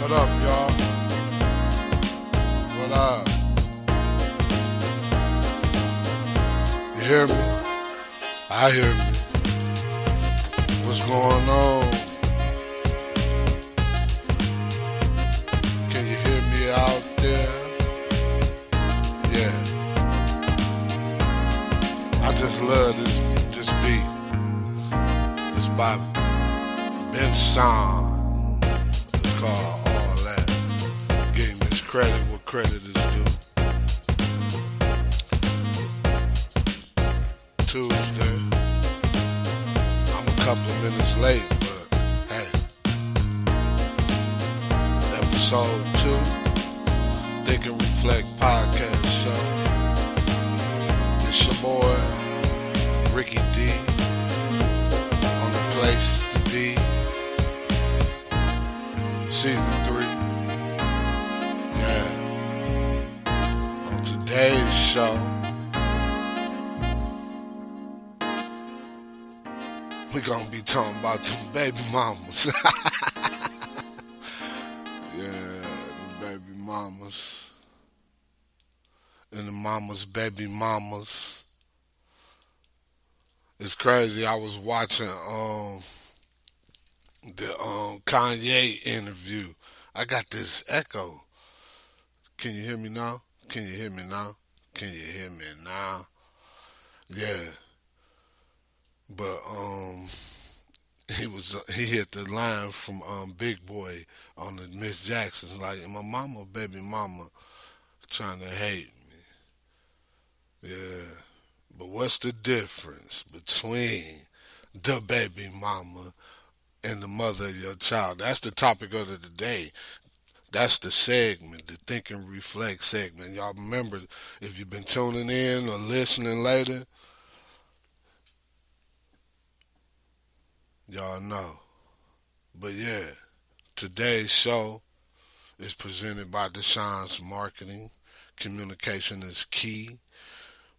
What up, y'all? What up? You hear me? I hear me. What's going on? Can you hear me out there? Yeah. I just love this beat. It's by Ben Son. It's called All That. Give him his credit what credit is due. Tuesday. I'm a couple of minutes late, but hey. Episode 2. Think and Reflect podcast show. It's your boy, Ricky D. On the place to be. Season 3. Yeah. On today's show, we gonna be talking about them baby mamas. Yeah, them baby mamas. And the mamas, baby mamas. It's crazy. I was watching the Kanye interview. I got this echo. Can you hear me now? Can you hear me now? Can you hear me now? Yeah. But he hit the line from Big Boy on the Miss Jackson's like my mama, baby mama, trying to hate me. Yeah. But what's the difference between the baby mama and the mother of your child? That's the topic of the day. That's the segment, the Think and Reflect segment. Y'all remember, if you've been tuning in or listening later, y'all know. But yeah, today's show is presented by Deshaun's Marketing. Communication is key,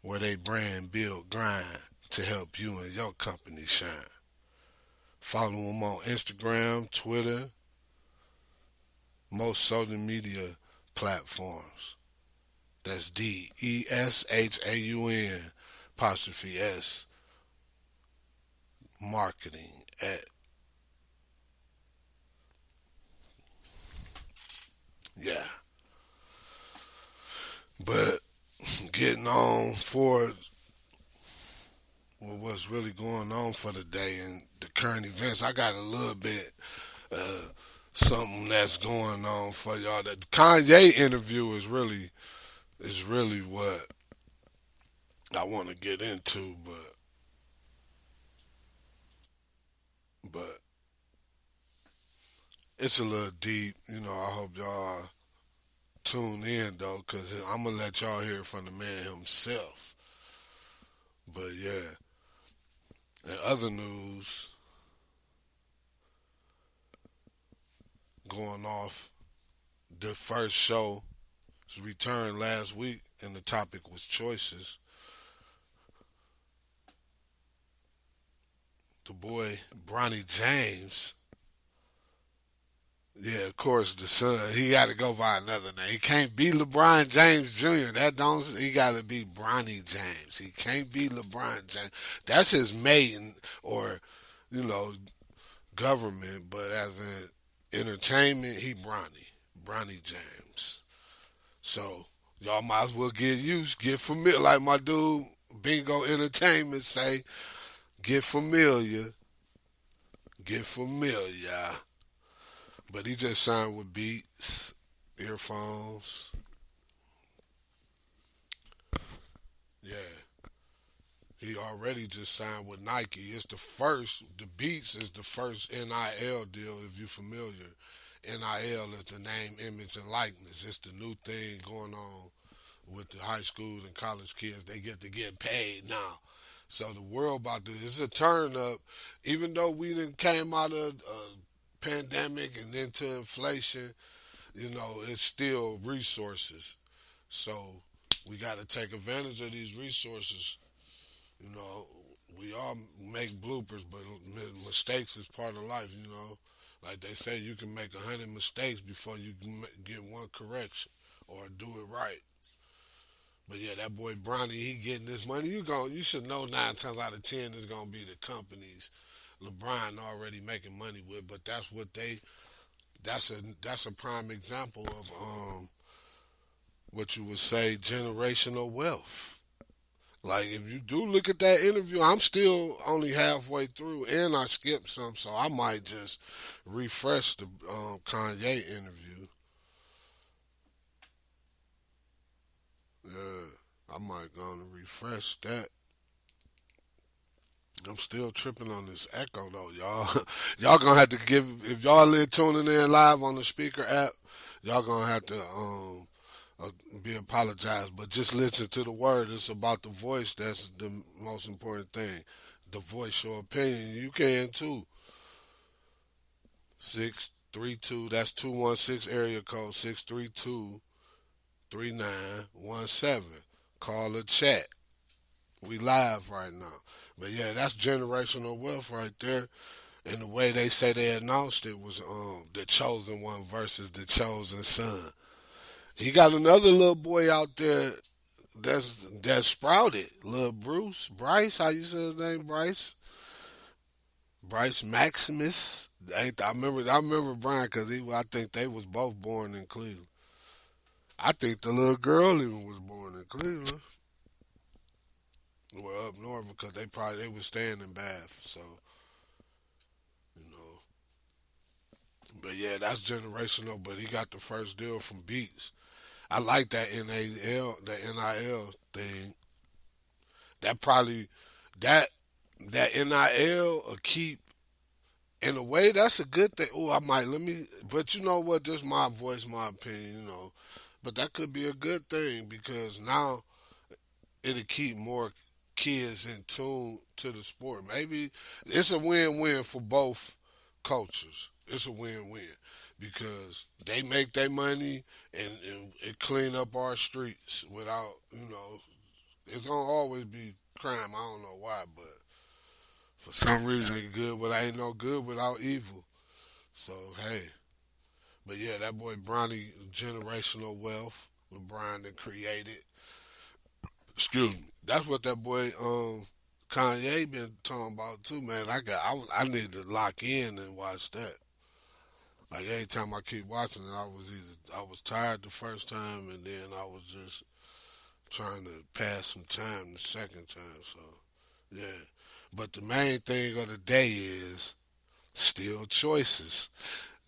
where they brand, build, grind to help you and your company shine. Follow them on Instagram, Twitter, most social media platforms. That's DESHAUN apostrophe S marketing at. Yeah. But getting on for what's really going on for the day and the current events, I got a little bit something that's going on for y'all. That Kanye interview is really what I want to get into, but it's a little deep. I hope y'all tune in though, cause I'm gonna let y'all hear from the man himself. But yeah, in other news, going off, the first show was returned last week, and the topic was choices. The boy Bronny James, yeah, of course, the son. He got to go by another name. He can't be LeBron James Jr. He got to be Bronny James. He can't be LeBron James. That's his maiden, or you know, government, but as in entertainment, he Bronny James. So y'all might as well get used, get familiar. Like my dude Bingo Entertainment say, get familiar, get familiar. But he just signed with Beats, earphones. Yeah, he already just signed with Nike. It's the first. The Beats is the first NIL deal. If you're familiar, NIL is the name, image, and likeness. It's the new thing going on with the high school and college kids. They get to get paid now. So the world about this, it's a turn up. Even though we done came out of pandemic and into inflation, it's still resources. So we got to take advantage of these resources. You know, we all make bloopers, but mistakes is part of life. Like they say, you can make 100 mistakes before you can get one correction or do it right. But yeah, that boy Bronny, he getting this money. You should know 9 times out of 10 is gonna be the companies LeBron already making money with. But that's what they. That's a prime example of what you would say generational wealth. Like if you do look at that interview, I'm still only halfway through, and I skipped some, so I might just refresh the Kanye interview. Yeah, I might go and refresh that. I'm still tripping on this echo though, y'all. Y'all gonna have to give if y'all in tuning in live on the speaker app. Y'all gonna have to uh, be apologized, but just listen to the word. It's about the voice. That's the most important thing. The voice, your opinion. You can too. 632. That's 216 area code 632-3917. Call or chat. We live right now. But yeah, that's generational wealth right there. And the way they say they announced it was the chosen one versus the chosen son. He got another little boy out there that's sprouted. Little Bryce, how you say his name, Bryce? Bryce Maximus. I remember Brian because I think they was both born in Cleveland. I think the little girl even was born in Cleveland. Well, up north because they was staying in Bath. So you know, but yeah, that's generational. But he got the first deal from Beats. I like that NIL thing. That probably that that NIL will keep in a way. That's a good thing. Oh, I might let me. But you know what? Just my voice, my opinion. But that could be a good thing because now it'll keep more kids in tune to the sport. Maybe it's a win-win for both cultures. It's a win-win because they make their money and it clean up our streets without it's gonna always be crime. I don't know why, but for some reason it's good, but ain't no good without evil. So hey, but yeah, that boy Bronny generational wealth when Brian then created. Excuse me. That's what that boy Kanye been talking about too, man. I need to lock in and watch that. Like every time I keep watching it, I was tired the first time, and then I was just trying to pass some time the second time. So yeah, but the main thing of the day is still choices.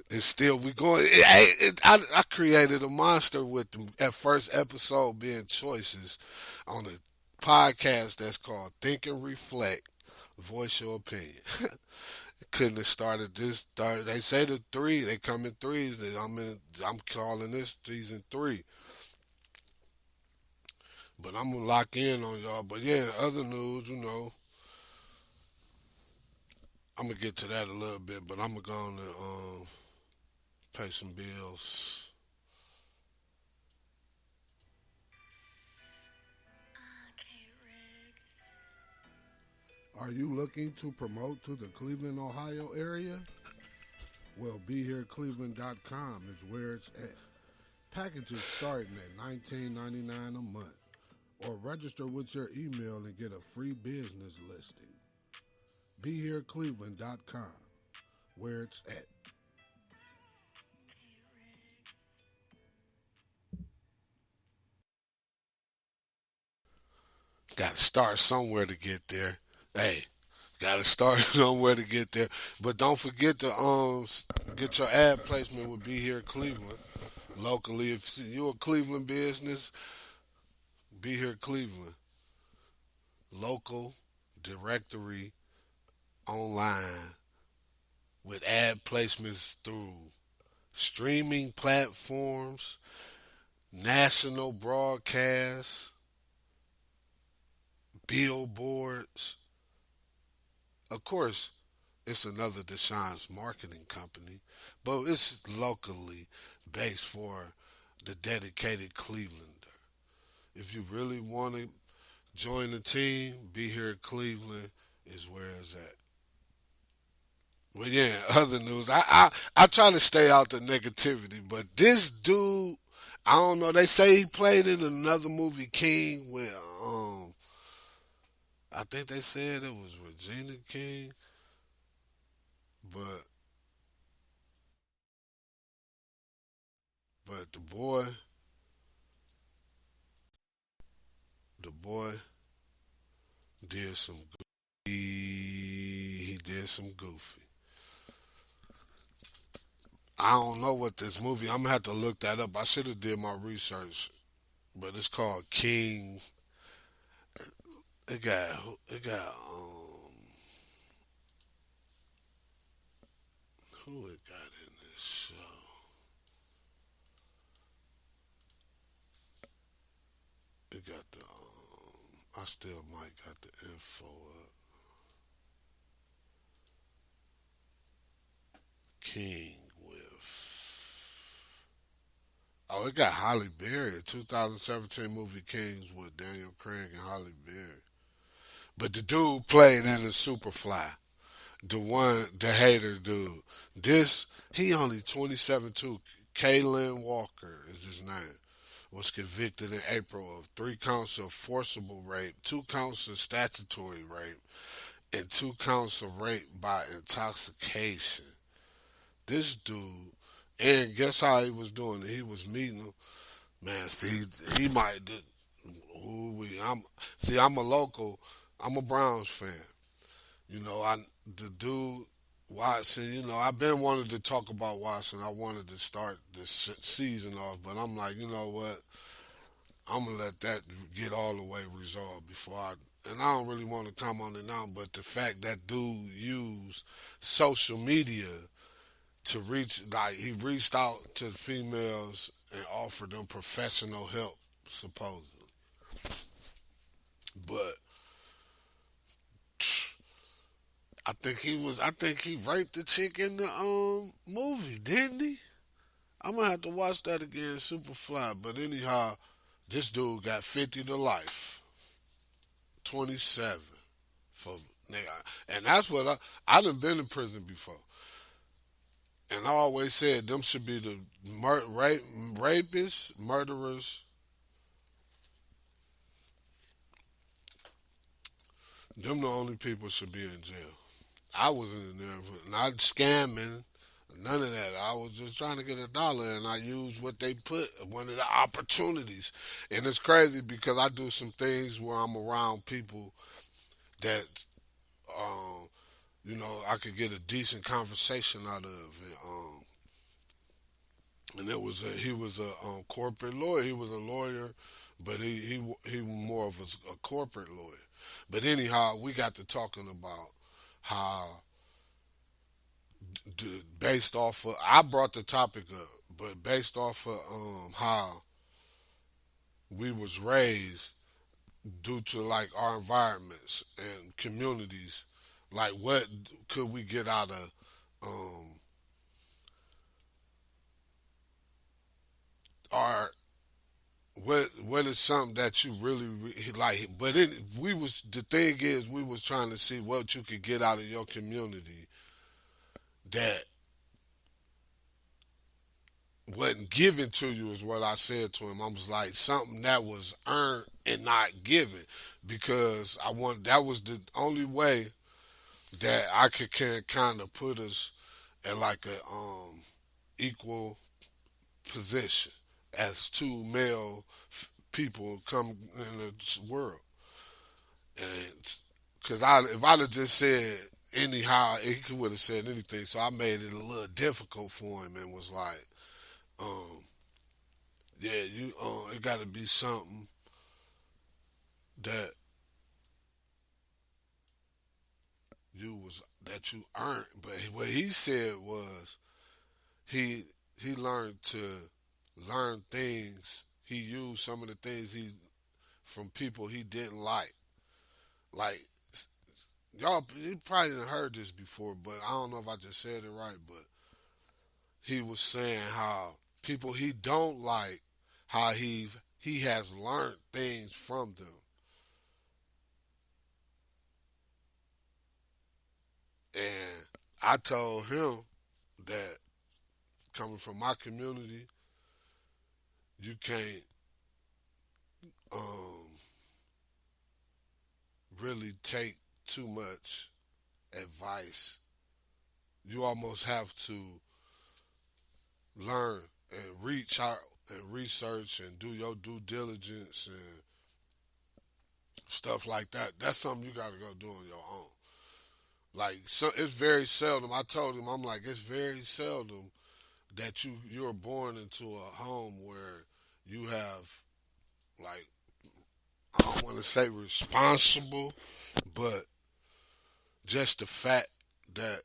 It's still we going. I created a monster with the at first episode being choices on a podcast that's called Think and Reflect. Voice your opinion. Couldn't have started this. They say the three. They come in threes. I'm calling this season 3. But I'm gonna lock in on y'all. But yeah, other news, I'm gonna get to that a little bit. But I'm gonna go on and pay some bills. Are you looking to promote to the Cleveland, Ohio area? Well, BeHereCleveland.com is where it's at. Packages starting at $19.99 a month. Or register with your email and get a free business listing. BeHereCleveland.com, where it's at. Got to start somewhere to get there. Hey, got to start somewhere to get there. But don't forget to get your ad placement with Be Here Cleveland locally. If you're a Cleveland business, Be Here Cleveland local directory online with ad placements through streaming platforms, national broadcasts, billboards. Of course, it's another Deshaun's marketing company, but it's locally based for the dedicated Clevelander. If you really want to join the team, Be Here at Cleveland is where it's at. Well, yeah, other news. I try to stay out the negativity, but this dude, I don't know. They say he played in another movie, King, with I think they said it was Regina King, but the boy did some he did some goofy. I don't know what this movie. I'm gonna have to look that up. I should have did my research, but it's called King. It got who it got in this show. It got the I still might got the info up. King with oh, it got Holly Berry. A 2017 movie Kings with Daniel Craig and Holly Berry. But the dude played in the Superfly. The hater dude. This, he only 27 too. Kaylin Walker is his name. Was convicted in April of 3 counts of forcible rape, 2 counts of statutory rape, and 2 counts of rape by intoxication. This dude, and guess how he was doing it? He was meeting them. Man, see, he might. Ooh, I'm a local. I'm a Browns fan. The dude Watson. I've been wanting to talk about Watson. I wanted to start this season off, but I'm like, you know what? I'm gonna let that get all the way resolved before I. And I don't really want to come on it now, but the fact that dude used social media to reach, like he reached out to females and offered them professional help, supposedly. But I think he raped the chick in the movie, didn't he? I'm gonna have to watch that again, Superfly. But anyhow, this dude got 50 to life, 27 for nigga, and that's what I done been in prison before, and I always said them should be the rapists, murderers. Them the only people should be in jail. I wasn't in there, not scamming, none of that. I was just trying to get a dollar, and I used what they put, one of the opportunities. And it's crazy because I do some things where I'm around people that, um, I could get a decent conversation out of. And it was he was a corporate lawyer. He was a lawyer, but he was more of a corporate lawyer. But anyhow, we got to talking about how based off of I brought the topic up, but based off of how we was raised due to like our environments and communities, like what could we get out of our what is something that you really like? But the thing is we was trying to see what you could get out of your community that wasn't given to you is what I said to him. I was like something that was earned and not given because I want that was the only way. that I could can kind of put us at like a equal position as two male people come in the world. And because if I'd have just said anyhow, he would have said anything. So I made it a little difficult for him and was like, um, yeah, you, it got to be something that that you earned. But what he said was he he learned to learn things. He used some of the things he from people he didn't like y'all. You probably didn't heard this before, but I don't know if I just said it right. But he was saying how people he don't like, how he has learned things from them. And I told him that coming from my community, you can't um, really take too much advice. You almost have to learn and reach out and research and do your due diligence and stuff like that. That's something you got to go do on your own. Like so, it's very seldom. I told him, I'm like, it's very seldom that you're born into a home where you have like I don't want to say responsible, but just the fact that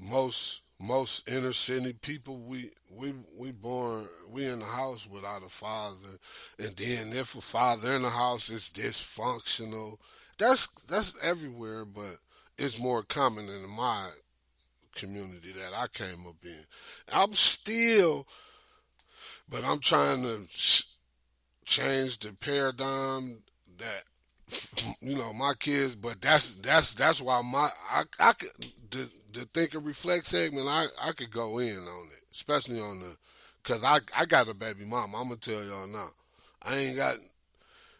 most inner city people we born we in the house without a father, and then if a father in the house is dysfunctional, that's everywhere, but it's more common in my community that I came up in. I'm still, but I'm trying to change the paradigm that my kids. But that's why I could the think and reflect segment. I could go in on it, especially on the because I got a baby mom. I'm gonna tell y'all now. I ain't got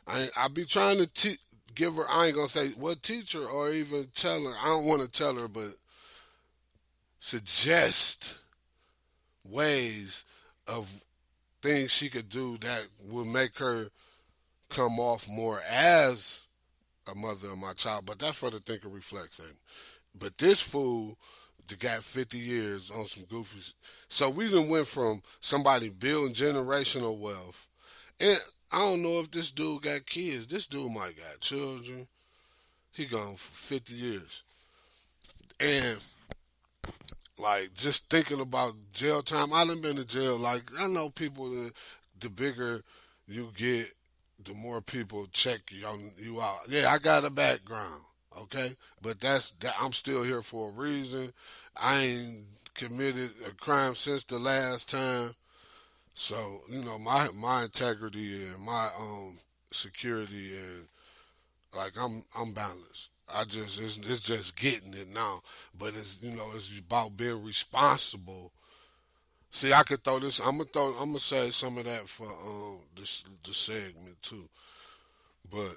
I be trying to give her. I ain't gonna say what teach her or even tell her. I don't want to tell her, but suggest ways of things she could do that will make her come off more as a mother of my child. But that's for the think and reflect thing. But this fool that got 50 years on some goofy. So we done went from somebody building generational wealth, and I don't know if this dude got kids. This dude might got children. He gone for 50 years, and like just thinking about jail time. I done been to jail. Like I know people. The bigger you get, the more people check you out. Yeah, I got a background. Okay, but that. I'm still here for a reason. I ain't committed a crime since the last time. So my integrity and my security and like I'm balanced. I just it's just getting it now, but it's about being responsible. See, I could throw this. I'm gonna say some of that for this the segment too. But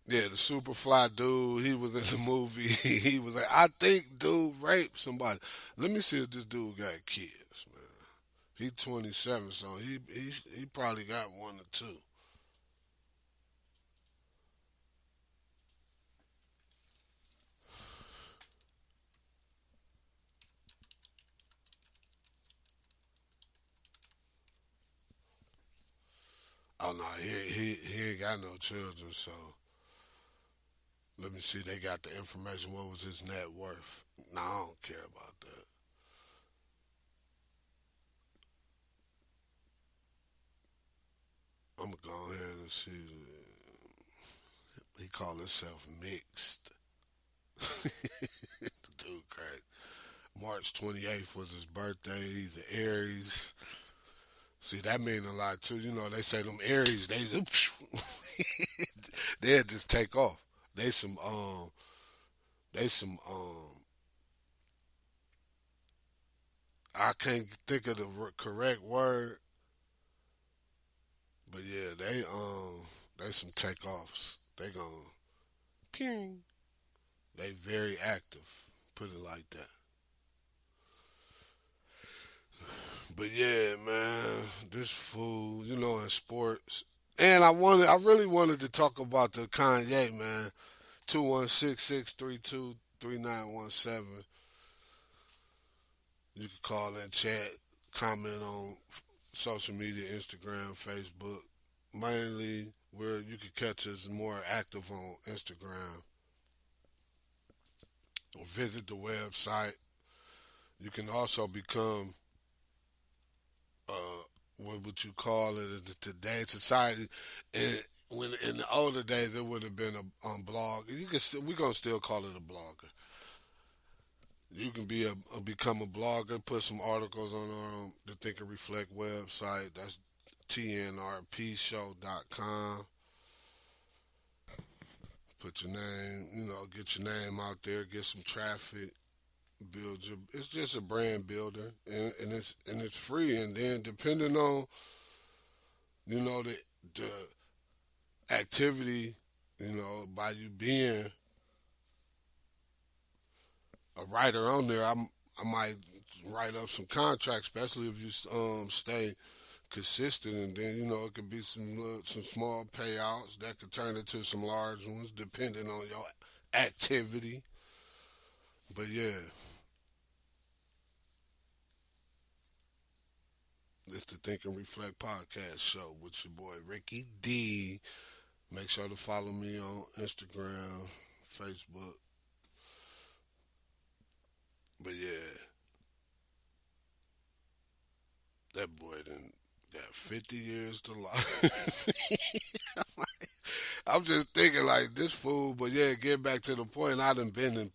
yeah, the Superfly dude, he was in the movie. He was like, I think dude raped somebody. Let me see if this dude got kids, man. He 27, so he probably got one or two. Oh no, he ain't got no children, so let me see. They got the information. What was his net worth? No, I don't care about that. I'm gonna go ahead and see. He called himself mixed. Dude, crazy. March 28th was his birthday. He's an Aries. See, that mean a lot too. They say them Aries, they'll just take off. They some they some I can't think of the correct word, but yeah, they some takeoffs. They gon' Ping. They very active. Put it like that. But yeah, man, this food, in sports. And I really wanted to talk about the Kanye, man. 216-632-3917. You can call and chat, comment on social media, Instagram, Facebook. Mainly where you can catch us more active on Instagram. Or visit the website. You can also become what would you call it in today's society. And when in the older days, it would have been a blog. We're gonna still call it a blogger. You can become a blogger, put some articles on the Think and Reflect website. That's tnrpshow.com. Put your name, get your name out there, get some traffic, build your. It's just a brand builder, and it's free. And then depending on the activity, by you being a writer on there, I might write up some contracts, especially if you stay consistent, and then it could be some small payouts that could turn into some large ones, depending on your activity. But yeah, it's the Think and Reflect podcast show with your boy Ricky D. Make sure to follow me on Instagram, Facebook. But yeah, that boy done got 50 years to life. I'm just thinking like this fool, but yeah, get back to the point. I done been in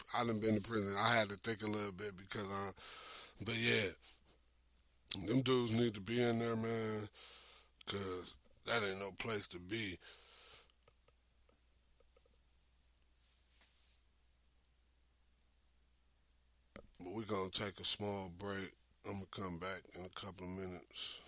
prison. I had to think a little bit because, but yeah, them dudes need to be in there, man, cause that ain't no place to be. But we gonna take a small break. I'm gonna come back in a couple of minutes.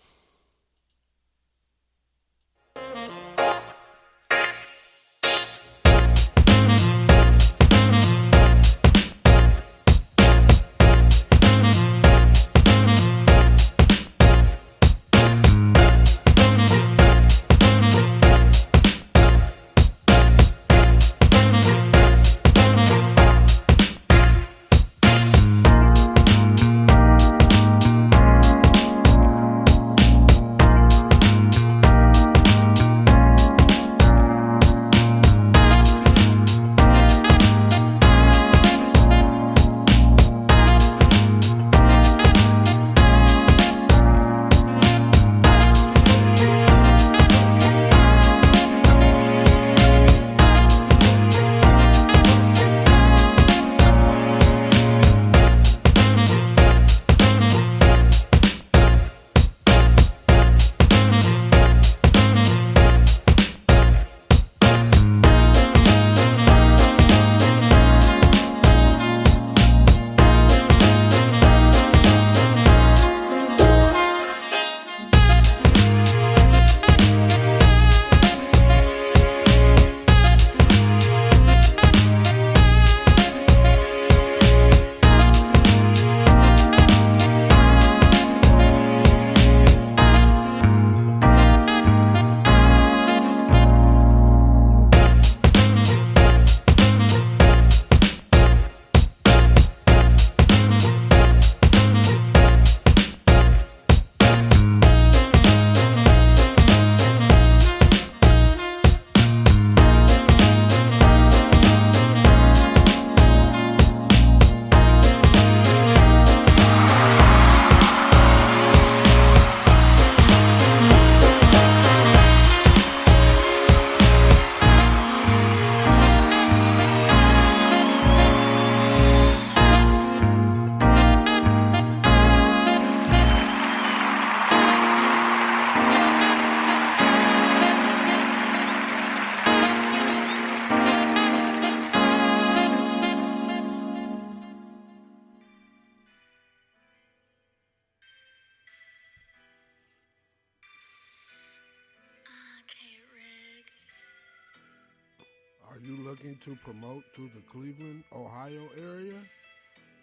Are you looking to promote to the Cleveland, Ohio area?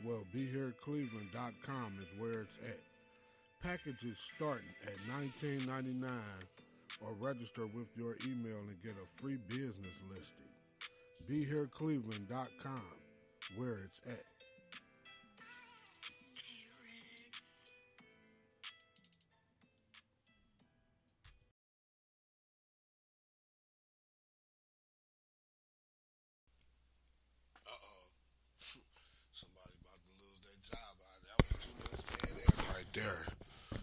Well, BeHereCleveland.com is where it's at. Packages starting at $19.99 or register with your email and get a free business listing. BeHereCleveland.com, where it's at. Uh-oh. Somebody about to lose their job. That was too much dead air right there.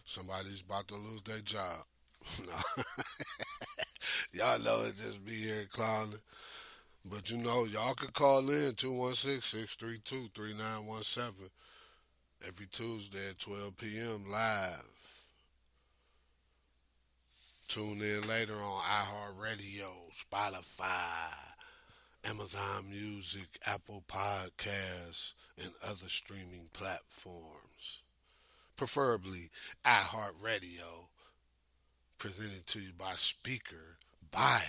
Somebody's about to lose their job. No. Y'all know it just be here clowning. But you know, y'all could call in 216-632-3917 every Tuesday at 12 p.m. live. Tune in later on iHeartRadio, Spotify, Amazon Music, Apple Podcasts, and other streaming platforms. Preferably iHeartRadio, presented to you by Speaker by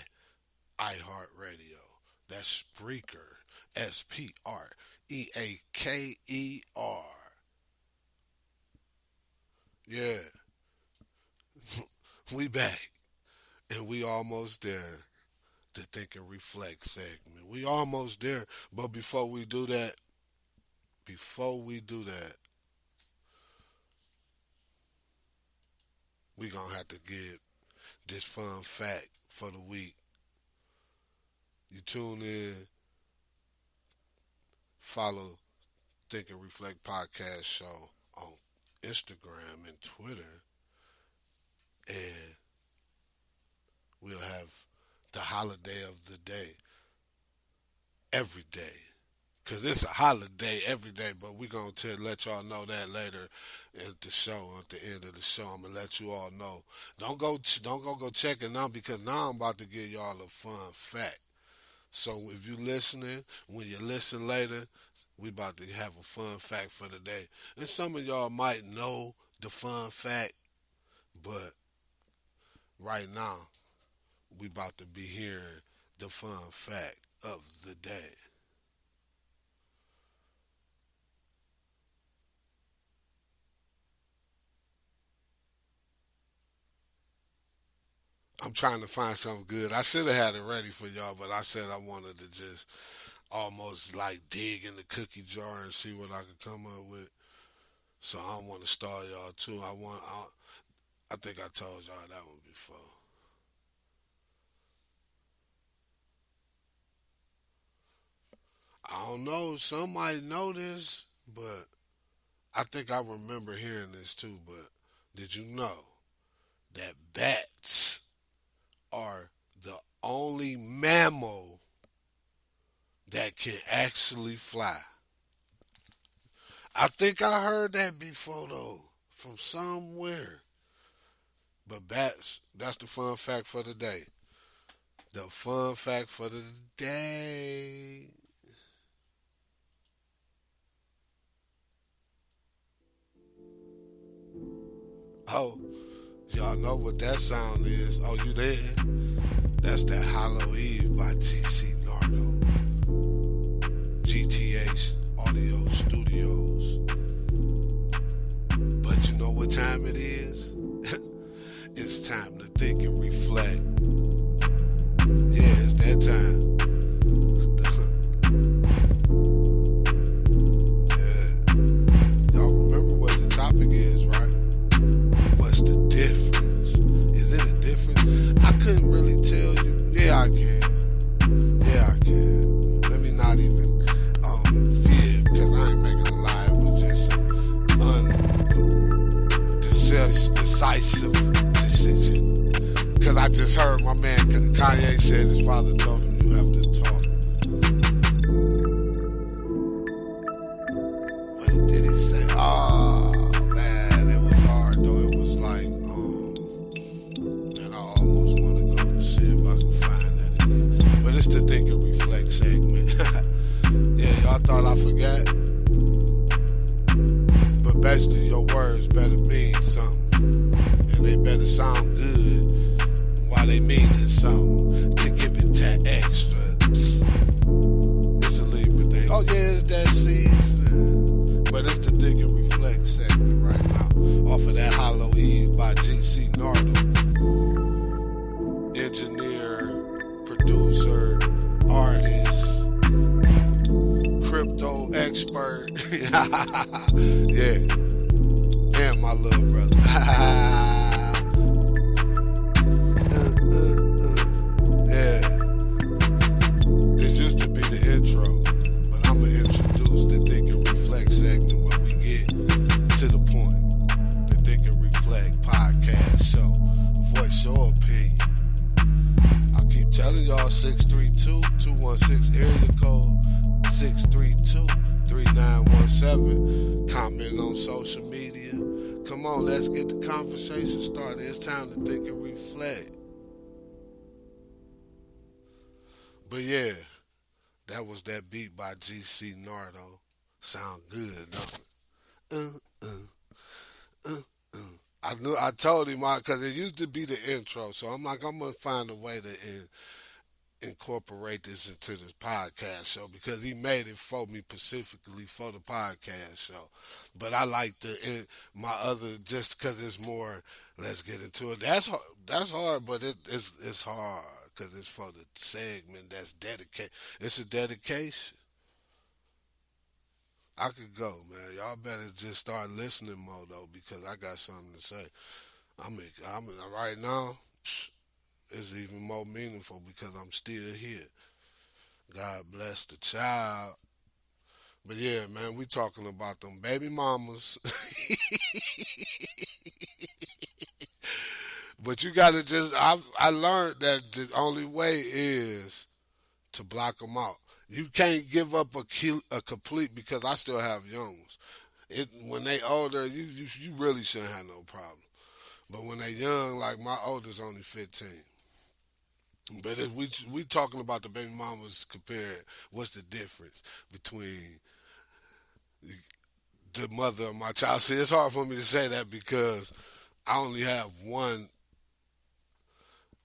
iHeartRadio. That's Spreaker, Spreaker. Yeah, we back, and we almost there. The Think and Reflect segment. We almost there, but before we do that, we gonna have to give this fun fact for the week. You tune in, follow Think and Reflect podcast show on Instagram and Twitter, and we'll have the holiday of the day every day. Because it's a holiday every day, but we're going to let y'all know that later at the show, at the end of the show. I'm going to let you all know. Don't go check it out, because now I'm about to give y'all a fun fact. So if you listening, when you listen later, we about to have a fun fact for the day. And some of y'all might know the fun fact, but right now, we about to be hearing the fun fact of the day. I'm trying to find something good. I should have had it ready for y'all, but I said I wanted to just almost like dig in the cookie jar and see what I could come up with. So I don't want to stall y'all too. I think I told y'all that one before. I don't know. Some might know this, but I think I remember hearing this too. But did you know that bats are the only mammal that can actually fly? I think I heard that before though, from somewhere. But bats, that's the fun fact for the day. The fun fact for the day. Oh, y'all know what that sound is. Oh, you there? That's that Hollow Eve by TC Nardo. GTA Audio Studios. But you know what time it is? It's time to think and reflect. Yeah, it's that time. Yeah. Y'all remember what the topic is, right? What's the difference? Is it a difference? I couldn't really tell you. Yeah, I can. Yeah, I can. Let me not even fear, because I ain't making a lie. It was just decisive decision. Because I just heard my man Kanye said his father told him you have to talk. What did he say? Oh, man, it was hard though. It was like, man, I almost want to go to see if I can find that again. But it's the Think and Reflect segment. Yeah, y'all thought I forgot? But basically, your words better mean something. And they better sound good while they meaning something to give it that extra. Psst. expert. Yeah, and my little brother. Yeah, this used to be the intro, but I'ma introduce the Think and Reflect segment where we get to the point. The Think and Reflect podcast show. Voice your opinion. I keep telling y'all 632-216 area code 632-3917. Comment on social media. Come on, let's get the conversation started. It's time to think and reflect. But yeah, that was that beat by GC Nardo. Sound good, don't it? Uh, I knew I told him because it used to be the intro, so I'm like I'm gonna find a way to incorporate this into this podcast show because he made it for me specifically for the podcast show. But I like my other just because it's more. Let's get into it. That's hard, but it's hard because it's for the segment that's dedicated. It's a dedication. I could go, man. Y'all better just start listening more though, because I got something to say. I'm right now. It's even more meaningful because I'm still here. God bless the child. But yeah, man, we talking about them baby mamas. But you gotta I learned that the only way is to block them out. You can't give up a complete because I still have young ones. When they older, you really shouldn't have no problem. But when they young, like my oldest only 15. But if we talking about the baby mamas compared, what's the difference between the mother of my child? See, it's hard for me to say that because I only have one,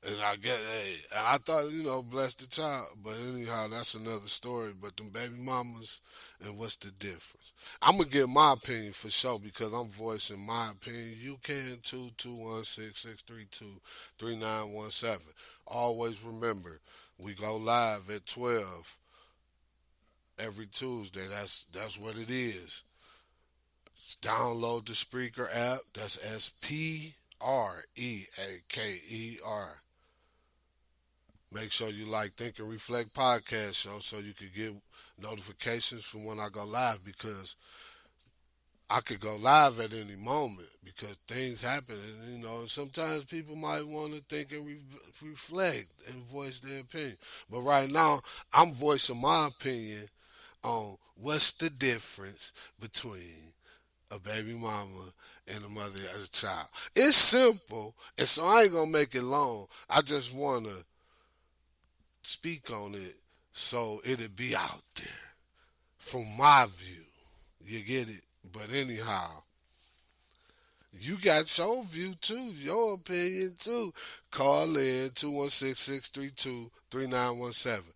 and I get, hey, I thought bless the child, but anyhow, that's another story. But them baby mamas, and what's the difference? I'm gonna give my opinion for sure because I'm voicing my opinion. You can too. 216-632-3917. Always remember, we go live at 12 every Tuesday. That's what it is. Download the Spreaker app. That's Spreaker. Make sure you like Think and Reflect podcast show so you can get notifications from when I go live because I could go live at any moment because things happen, and sometimes people might want to think and reflect and voice their opinion. But right now, I'm voicing my opinion on what's the difference between a baby mama and a mother as a child. It's simple, and so I ain't gonna make it long. I just wanna speak on it so it'll be out there from my view. You get it? But anyhow, you got your view too, your opinion too. Call in 216-632-3917.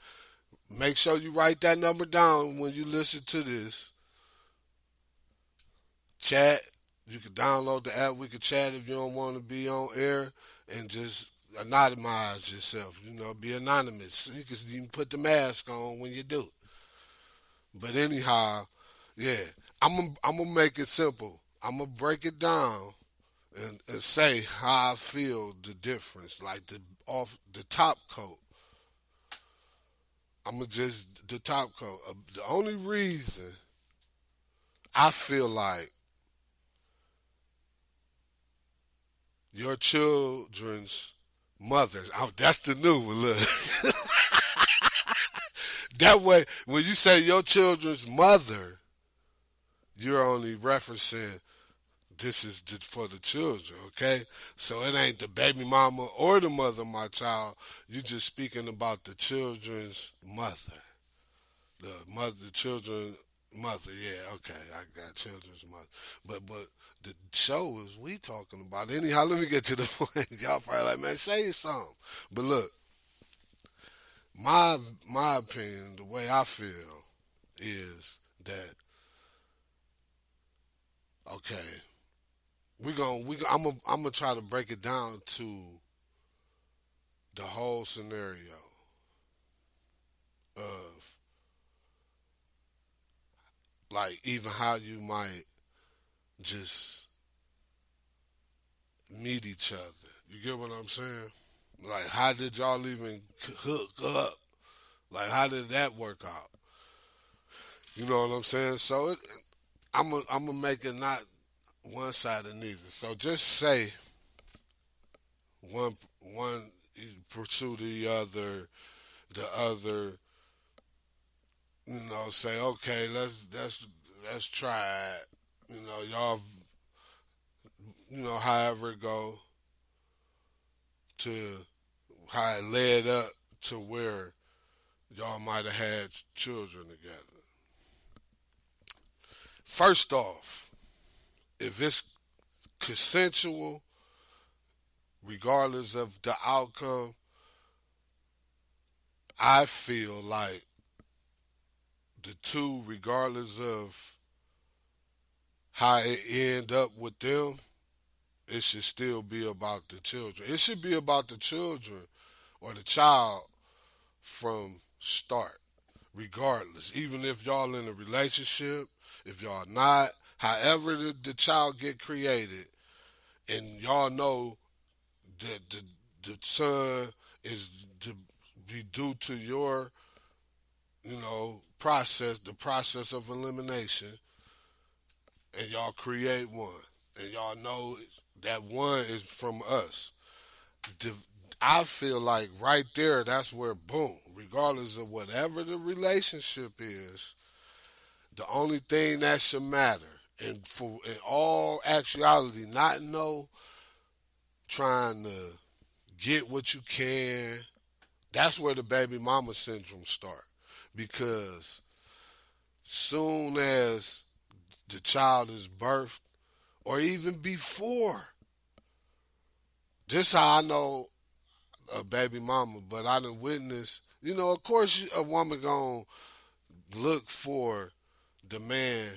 Make sure you write that number down when you listen to this. Chat. You can download the app. We can chat if you don't want to be on air and just anonymize yourself. Be anonymous. You can even put the mask on when you do it. But anyhow, yeah, I'm gonna make it simple. I'm gonna break it down and say how I feel the difference. Like off the top coat. I'm gonna just the top coat. The only reason I feel like your children's mothers. Oh, that's the new one. Look, that way when you say your children's mother, you're only referencing this is for the children, okay? So it ain't the baby mama or the mother of my child. You just speaking about the children's mother. The children mother. Yeah, okay. I got children's mother. But the show is we talking about. Anyhow, let me get to the point. Y'all probably like, man, say something. But look, my opinion, the way I feel is that okay, I'm gonna try to break it down to the whole scenario of Like even how you might just meet each other. You get what I'm saying? Like how did y'all even hook up? Like how did that work out? You know what I'm saying? So I'm gonna make it not one sided neither. So just say one pursue the other. Say okay, let's try it. Y'all, however it go to how it led up to where y'all might have had children together. First off, if it's consensual, regardless of the outcome, I feel like the two, regardless of how it end up with them, it should still be about the children. It should be about the children or the child from start, regardless. Even if y'all in a relationship, if y'all not, however the child get created, and y'all know that the son is to be due to your, process, the process of elimination, and y'all create one, and y'all know that one is from us. The, I feel like right there, that's where boom, regardless of whatever the relationship is, the only thing that should matter, and for in all actuality, not no trying to get what you can. That's where the baby mama syndrome start, because soon as the child is birthed, or even before, this how I know a baby mama, but I done witnessed. Of course, a woman gonna look for the man,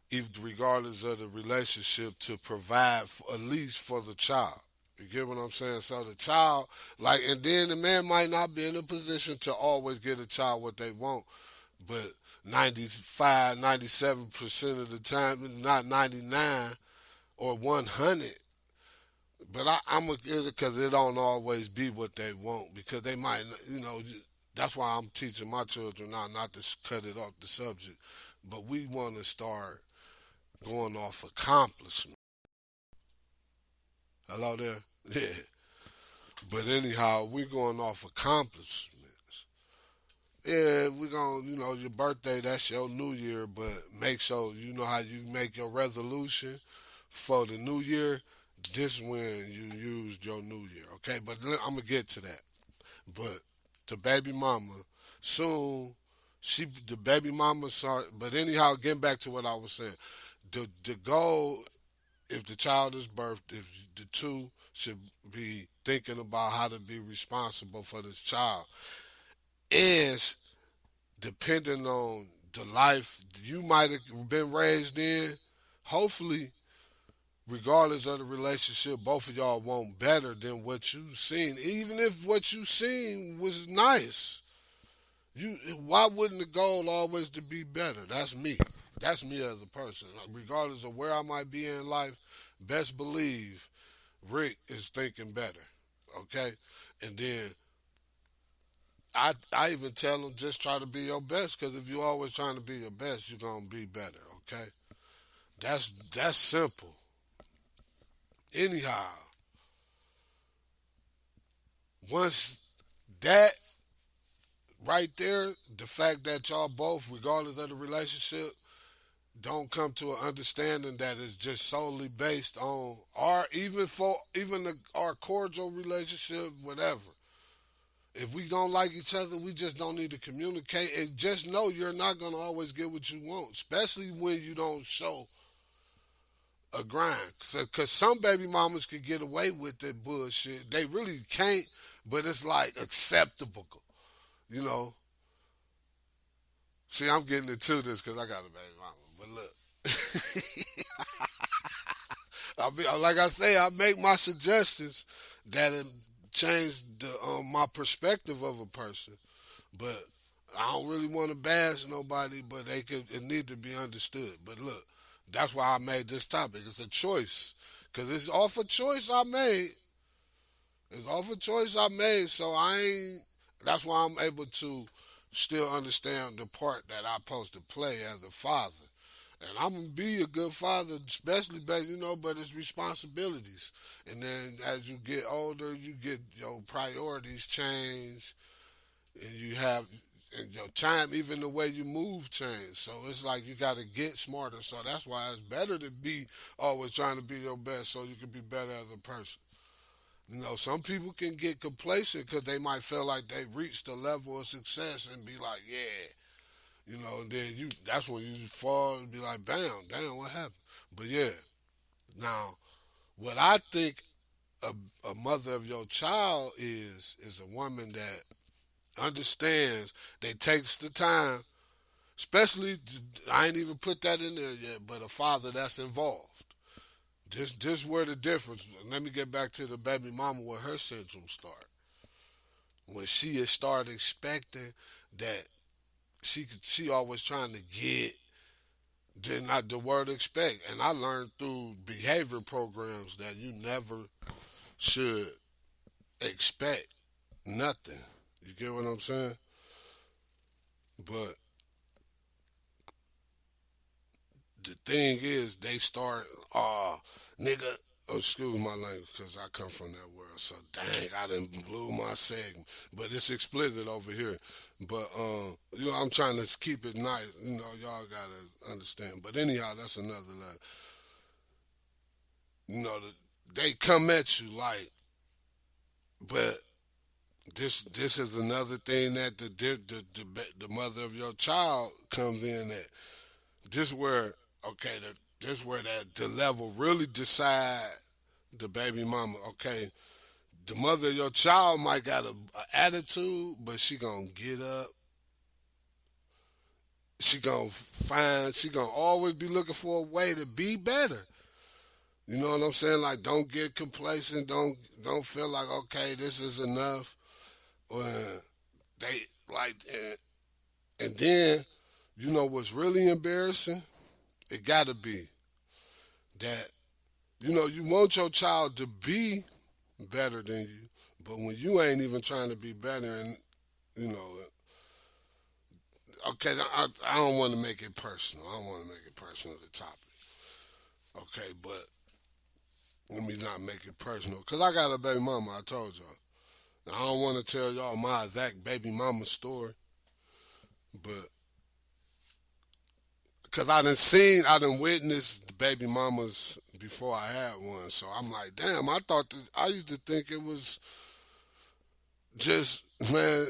even regardless of the relationship, to provide at least for the child. You get what I'm saying? So the child, like, and then the man might not be in a position to always get a child what they want, but 95, 97% of the time, not 99 or 100. But I'm because it don't always be what they want, because they might, that's why I'm teaching my children now not to cut it off the subject, but we want to start going off accomplishment. Hello there, yeah. But anyhow, we going off accomplishments. Yeah, we gonna, your birthday, that's your new year, but make sure you know how you make your resolution for the new year. This when you used your new year, okay? But I'm gonna get to that. But the baby mama, soon, the baby mama saw. But anyhow, getting back to what I was saying, the goal, if the child is birthed, if the two should be thinking about how to be responsible for this child, is depending on the life you might have been raised in. Hopefully, regardless of the relationship, both of y'all want better than what you've seen. Even if what you seen was nice, why wouldn't the goal always to be better? That's me. That's me as a person. Regardless of where I might be in life, best believe Rick is thinking better. Okay, and then I even tell them just try to be your best, because if you're always trying to be your best, you're gonna be better. Okay, that's simple. Anyhow, once that right there, the fact that y'all both, regardless of the relationship, don't come to an understanding that is just solely based on our, our cordial relationship, whatever. If we don't like each other, we just don't need to communicate, and just know you're not gonna always get what you want, especially when you don't show a grind. Because some baby mamas can get away with that bullshit. They really can't, but it's like acceptable. You know. See, I'm getting into this because I got a baby mama. But look, like I say, I make my suggestions that it change my perspective of a person. But I don't really want to bash nobody, but it need to be understood. But look, that's why I made this topic. It's a choice, cause it's off a choice I made. It's off a choice I made, so I ain't. That's why I'm able to still understand the part that I'm supposed to play as a father. And I'm gonna be a good father, especially back, but it's responsibilities. And then as you get older, you get your priorities change, and you have and your time, even the way you move change. So it's like you got to get smarter. So that's why it's better to be always trying to be your best, so you can be better as a person. Some people can get complacent because they might feel like they reached a level of success and be like, yeah, and then that's when you fall and be like, bam, damn, what happened? But yeah, now what I think a mother of your child is a woman that understands, that takes the time, especially, I ain't even put that in there yet, but a father that's involved. This where the difference. Let me get back to the baby mama where her syndrome start. When she is start expecting that she always trying to get, then not the word expect. And I learned through behavior programs that you never should expect nothing. You get what I'm saying? But the thing is, they start, nigga, excuse my language because I come from that world. So dang, I done blew my segment. But it's explicit over here. But I'm trying to keep it nice. Y'all gotta understand. But anyhow, that's another level. You know, they come at you like, but this is another thing that the mother of your child comes in at. This where okay, this where that the level really decide the baby mama. Okay, the mother of your child might got a attitude, but she gonna get up. She gonna find. She gonna always be looking for a way to be better. You know what I'm saying? Like, don't get complacent. Don't feel like, okay, this is enough. Or they like, and then what's really embarrassing? It got to be that you want your child to be better than you, but when you ain't even trying to be better, and you know, okay, I don't want to make it personal. I don't want to make it personal, the topic. Okay, but let me not make it personal, cause I got a baby mama. I told y'all. Now, I don't want to tell y'all my exact baby mama story, but cause I done witnessed the baby mamas before I had one. So I'm like, damn. I used to think it was just, man,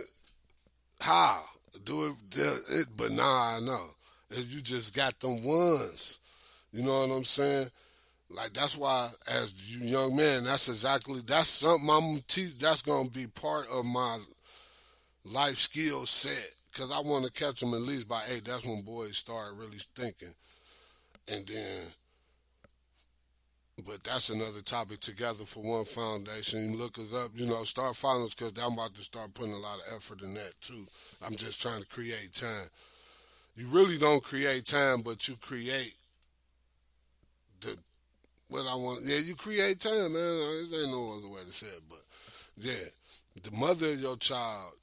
how do it, but now I know. You just got them ones. You know what I'm saying? Like, that's why, as you young man, that's something I'm gonna teach. That's gonna be part of my life skill set. Cause I want to catch them at least by 8. That's when boys start really thinking. And then, but that's another topic. Together for One Foundation. You look us up, start following us, because I'm about to start putting a lot of effort in that too. I'm just trying to create time. You really don't create time, but you create the what I want. Yeah, you create time, man. There ain't no other way to say it, but yeah. The mother of your child,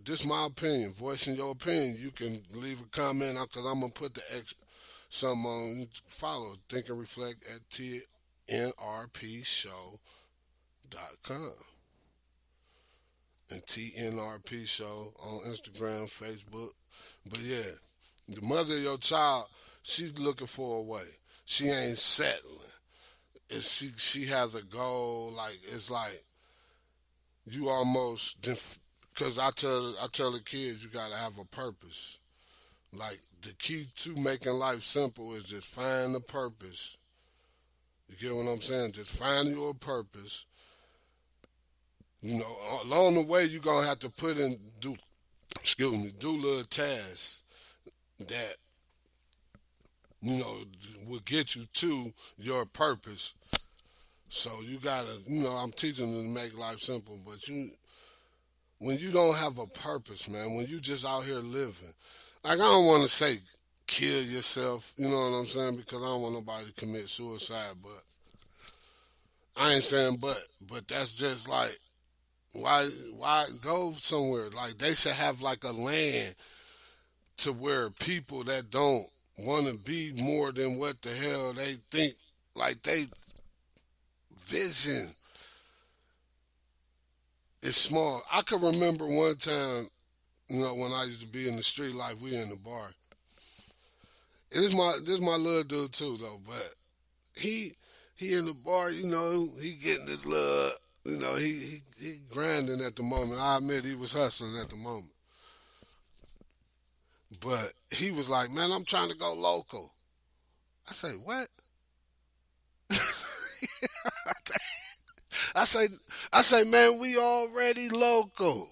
this my opinion. Voicing your opinion, you can leave a comment, because I'm gonna put the some on. Follow Think and Reflect at TNRPshow.com and TNRP Show on Instagram, Facebook. But yeah, the mother of your child, she's looking for a way. She ain't settling. She has a goal. Like, it's like you almost, because I tell the kids, you gotta have a purpose. Like, the key to making life simple is just find a purpose. You get what I'm saying? Just find your purpose. Along the way, you're gonna have to do little tasks that will get you to your purpose. So you gotta, I'm teaching them to make life simple, but when you don't have a purpose, man, when you just out here living. Like I don't want to say kill yourself, you know what I'm saying? Because I don't want nobody to commit suicide, but I ain't saying but that's just like why go somewhere? Like they should have like a land to where people that don't want to be more than what the hell they think, like they vision is small. I can remember one time, when I used to be in the street life, we in the bar. This my little dude too though, but he he in the bar, he getting his little, he grinding at the moment. I admit he was hustling at the moment, but he was like, "Man, I'm trying to go local." I say, "What?" I say, "Man, we already local.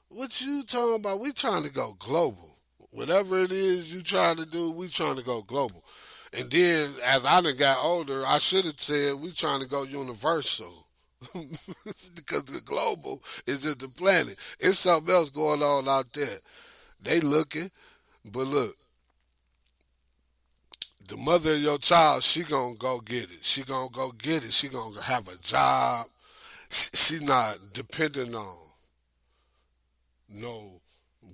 What you talking about? We trying to go global. Whatever it is you trying to do, we trying to go global." And then as I done got older, I should have said we trying to go universal. Because the global is just the planet. It's something else going on out there. They looking, but look, the mother of your child, she gonna go get it. She gonna go get it. She gonna have a job. She not dependent on no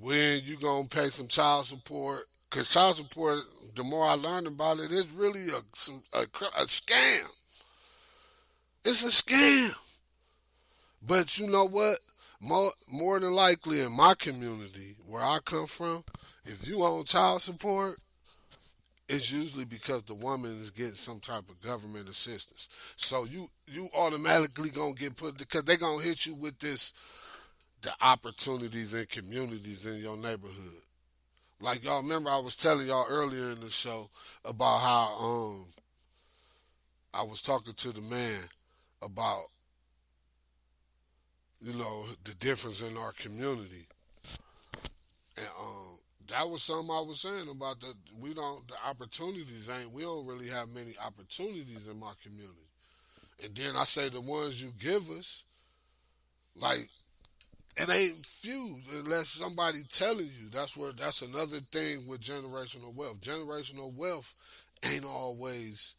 when you gonna pay some child support. Cause child support, the more I learned about it, it's really a scam. It's a scam. But you know what? More than likely in my community where I come from, if you on child support, it's usually because the woman is getting some type of government assistance. So you automatically gonna get put because they gonna hit you with the opportunities and communities in your neighborhood. Like y'all remember I was telling y'all earlier in the show about how I was talking to the man about the difference in our community. And that was something I was saying about the opportunities ain't, we don't really have many opportunities in my community. And then I say the ones you give us, like, it ain't few unless somebody telling you. That's another thing with generational wealth. Generational wealth ain't always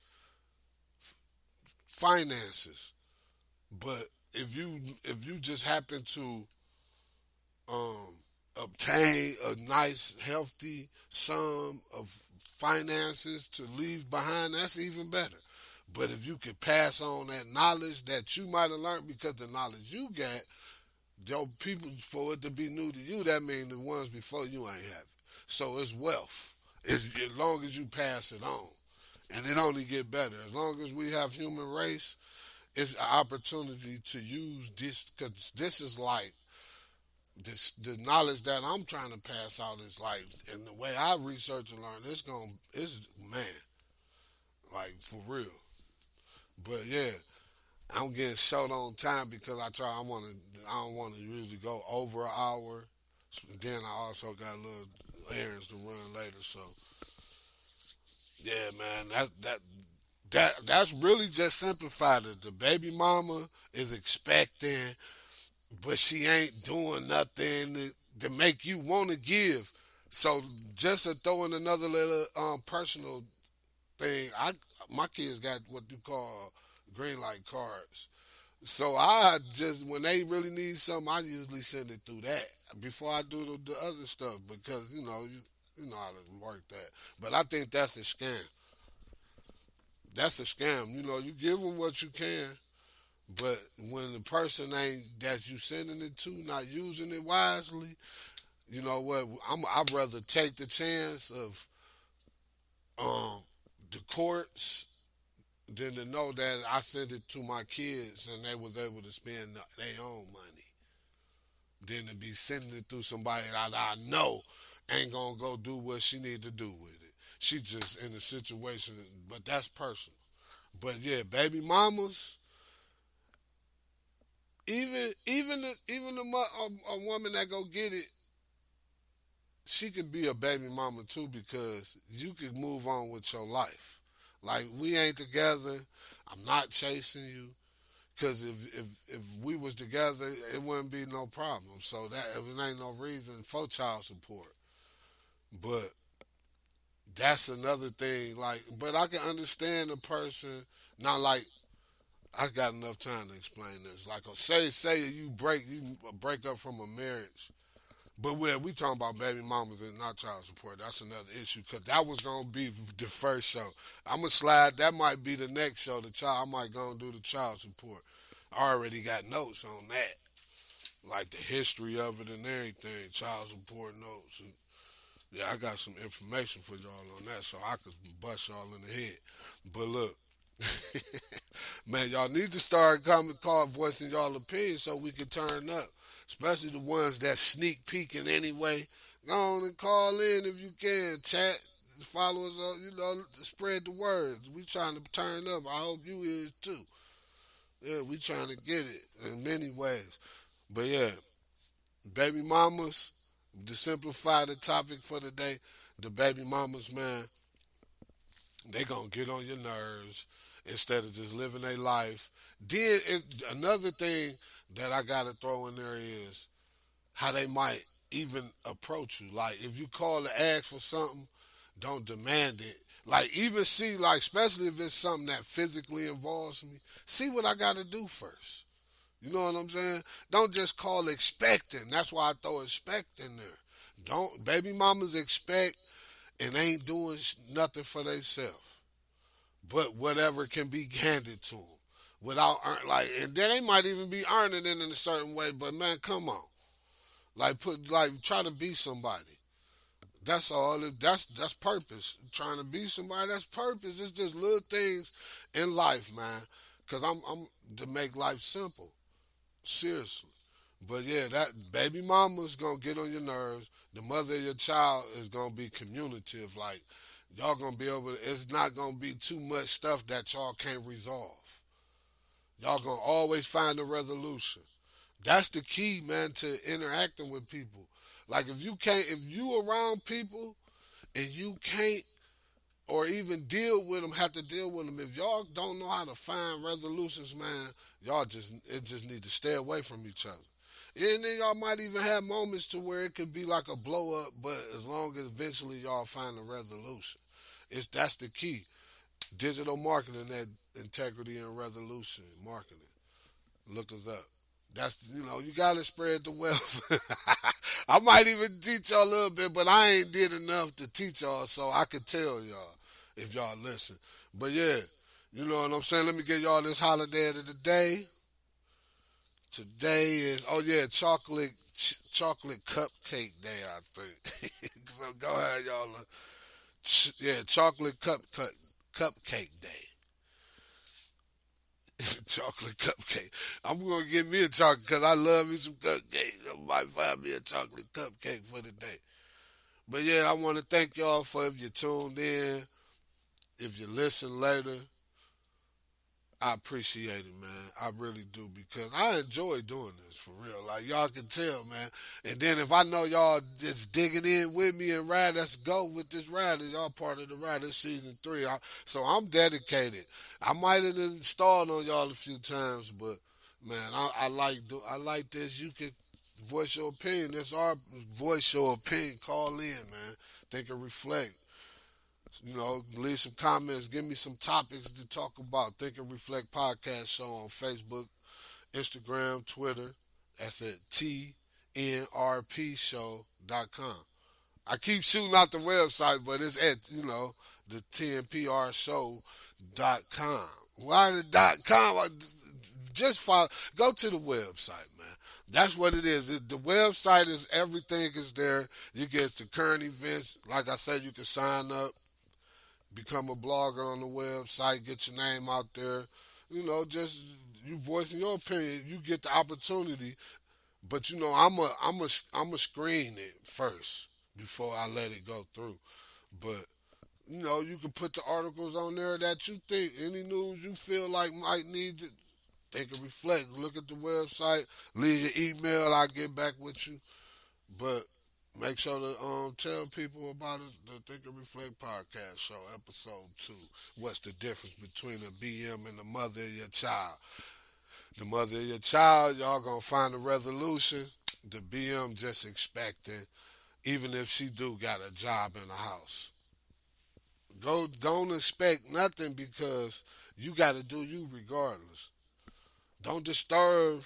finances. But if you just happen to um, obtain a nice, healthy sum of finances to leave behind, that's even better. But if you could pass on that knowledge that you might have learned because the knowledge you got, your people, for it to be new to you, that means the ones before you ain't have it. So it's wealth. As long as you pass it on. And it only get better. As long as we have human race, it's an opportunity to use this because this is like the knowledge that I'm trying to pass out is like, and the way I research and learn, it's man, like for real. But yeah, I'm getting short on time because I don't want to usually go over an hour. Then I also got little errands to run later, so yeah, man, that's really just simplified it. The baby mama is expecting, but she ain't doing nothing to make you want to give. So just to throw in another little personal thing, my kids got what you call green light cards. So I just when they really need something, I usually send it through that before I do the other stuff because you know how to work that. But I think that's a scam. That's a scam. You give them what you can, but when the person ain't that you sending it to not using it wisely, you know what? I'd rather take the chance of um, the courts than to know that I sent it to my kids and they was able to spend their own money than to be sending it through somebody that I know ain't gonna go do what she need to do with it. She just in a situation, but that's personal. But yeah, baby mamas, even a woman that go get it, she could be a baby mama too because you could move on with your life. Like we ain't together. I'm not chasing you. Cause if we was together, it wouldn't be no problem. So that it ain't no reason for child support. But that's another thing. Like, but I can understand a person. Not like I got enough time to explain this. Like, say you break up from a marriage. But we talking about baby mamas and not child support. That's another issue because that was gonna be the first show. I'm gonna slide. That might be the next show. The child. I might go and do the child support. I already got notes on that, like the history of it and everything. Child support notes. And yeah, I got some information for y'all on that, so I could bust y'all in the head. But look, man, y'all need to start coming, call, voicing y'all opinions so we can turn up. Especially the ones that sneak peeking anyway. Go on and call in if you can. Chat, follow us, spread the word. We trying to turn up. I hope you is too. Yeah, we trying to get it in many ways. But yeah, baby mamas, to simplify the topic for today, the baby mamas, man, they gonna get on your nerves instead of just living their life. Then another thing that I gotta throw in there is how they might even approach you. Like if you call to ask for something, don't demand it. Like even see, like especially if it's something that physically involves me, see what I gotta do first. You know what I'm saying? Don't just call expecting. That's why I throw expect in there. Don't baby mamas expect and ain't doing nothing for themselves, but whatever can be handed to them without like, and then they might even be earning it in a certain way. But man, come on, like try to be somebody. That's all. That's purpose. Trying to be somebody. That's purpose. It's just little things in life, man. Cause I'm to make life simple. Seriously. But yeah, that baby mama's gonna get on your nerves. The mother of your child is gonna be communicative. Like y'all gonna be able to, it's not gonna be too much stuff that y'all can't resolve. Y'all gonna always find a resolution. That's the key, man, to interacting with people. Like if you around people and you can't or even deal with them, have to deal with them. If y'all don't know how to find resolutions, man, it just need to stay away from each other. And then y'all might even have moments to where it could be like a blow up, but as long as eventually y'all find a resolution, that's the key. Digital marketing, that integrity and resolution marketing. Look us up. That's you gotta spread the wealth. I might even teach y'all a little bit, but I ain't did enough to teach y'all, so I could tell y'all if y'all listen. But yeah, you know what I'm saying. Let me get y'all this holiday of the day. Today is chocolate cupcake day, I think. So go ahead, y'all. Yeah, cupcake day. Chocolate cupcake. I'm gonna get me a chocolate because I love me some cupcakes. I might find me a chocolate cupcake for the day. But yeah, I want to thank y'all for if you tuned in. If you listen later, I appreciate it, man. I really do because I enjoy doing this for real. Like y'all can tell, man. And then if I know y'all just digging in with me and ride, let's go with this ride. Y'all part of the ride. This season 3. So I'm dedicated. I might have installed on y'all a few times, but man, I like this. You can voice your opinion. That's our voice your opinion. Call in, man. Think and reflect. Leave some comments. Give me some topics to talk about. Think and Reflect Podcast Show on Facebook, Instagram, Twitter. That's at TNRPshow.com. I keep shooting out the website, but it's at, the TNPRshow.com. Why the .com? Just follow, go to the website, man. That's what it is. The website is everything is there. You get the current events. Like I said, you can sign up, become a blogger on the website, get your name out there. Just you voicing your opinion, you get the opportunity. But I'm a screen it first before I let it go through. But you can put the articles on there that you think, any news you feel like might need to think and reflect. Look at the website, leave your email, I'll get back with you. But make sure to tell people about it, the Think and Reflect Podcast Show, Episode 2. What's the difference between a BM and the mother of your child? The mother of your child, y'all gonna find a resolution. The BM just expecting, even if she do got a job in the house. Go, don't expect nothing because you got to do you regardless. Don't disturb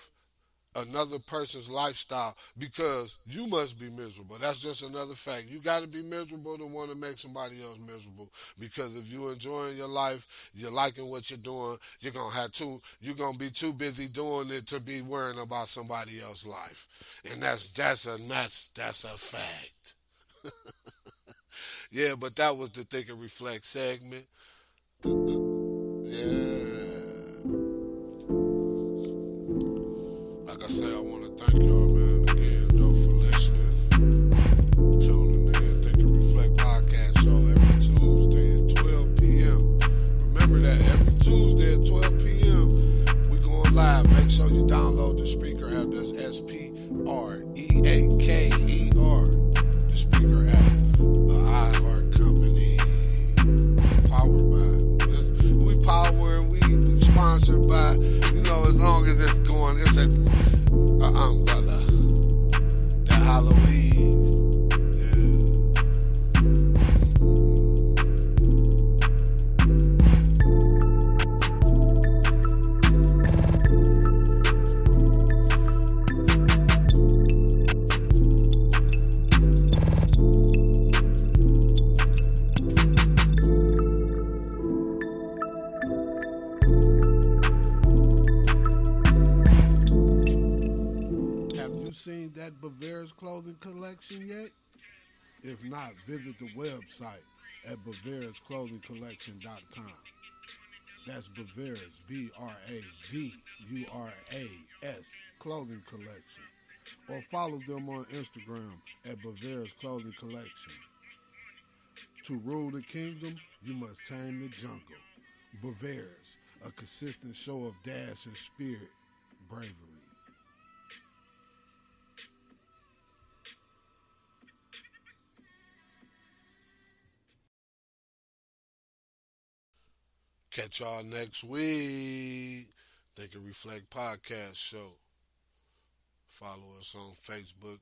another person's lifestyle because you must be miserable. That's just another fact. You got to be miserable to want to make somebody else miserable because if you're enjoying your life, you're liking what you're doing, you're going to be too busy doing it to be worrying about somebody else's life. And that's a fact. Yeah, but that was the Think and Reflect segment. Yeah. Like I said, I want to thank y'all, man, again, though, for listening, tuning in. Think and Reflect podcast show every Tuesday at 12 p.m. Remember that every Tuesday at 12 p.m. we going live. Make sure you download the speaker app. That's SPREAKER. The speaker app. iHeart Company. Powered by. We power and we sponsored by. As long as it's going, it's a umbrella. That Halloween. Yeah. Have you seen that Bavaria's clothing collection yet? If not, visit the website at bavariasclothingcollection.com. That's Bavaria's, BRAVURAS, clothing collection. Or follow them on Instagram at Bavaria's Clothing Collection. To rule the kingdom, you must tame the jungle. Bavaria's, a consistent show of dash and spirit, bravery. Catch y'all next week. Think and Reflect podcast show. Follow us on Facebook,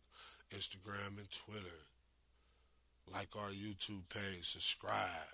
Instagram, and Twitter. Like our YouTube page. Subscribe.